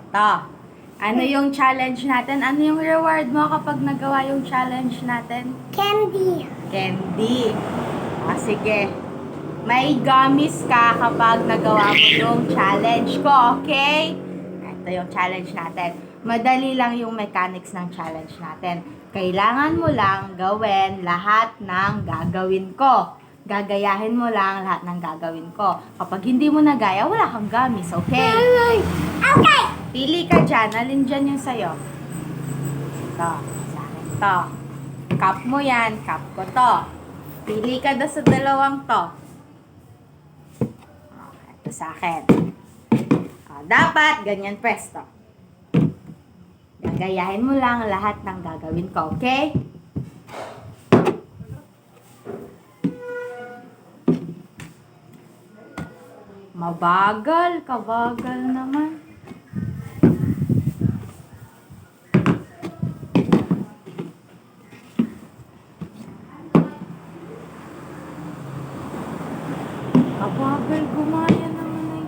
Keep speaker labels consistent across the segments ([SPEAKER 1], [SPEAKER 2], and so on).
[SPEAKER 1] To. Ano yung challenge natin? Ano yung reward mo kapag nagawa yung challenge natin?
[SPEAKER 2] Candy.
[SPEAKER 1] Candy. Sige. May gummies ka kapag nagawa mo yung challenge ko, okay? Ito yung challenge natin. Madali lang yung mechanics ng challenge natin. Kailangan mo lang gawin lahat ng gagawin ko. Gagayahin mo lang lahat ng gagawin ko. Kapag hindi mo nagaya, wala kang gummies, okay?
[SPEAKER 2] Okay.
[SPEAKER 1] Pili ka dyan. Alin dyan yung sayo? Ito. Sa akin to. Cup mo yan. Cup ko to. Pili ka sa dalawang to. Okay, ito sa akin. Dapat ganyan presto. Gagayahin mo lang lahat ng gagawin ko, okay? Mabagal. Kabagal naman. Kabagal. Gumaya naman eh.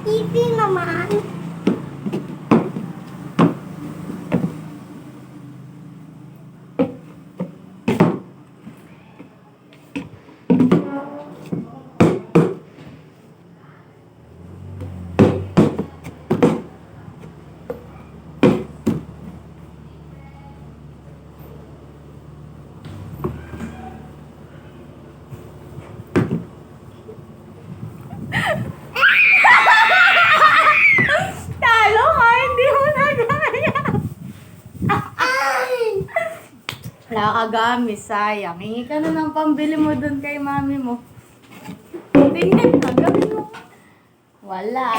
[SPEAKER 2] Easy naman.
[SPEAKER 1] Talo ka, hindi mo nagaya. Wala ka gamis, sayang. Hingi ka na ng pambili mo dun kay mami mo. Tingnan ka, gawin mo. Wala.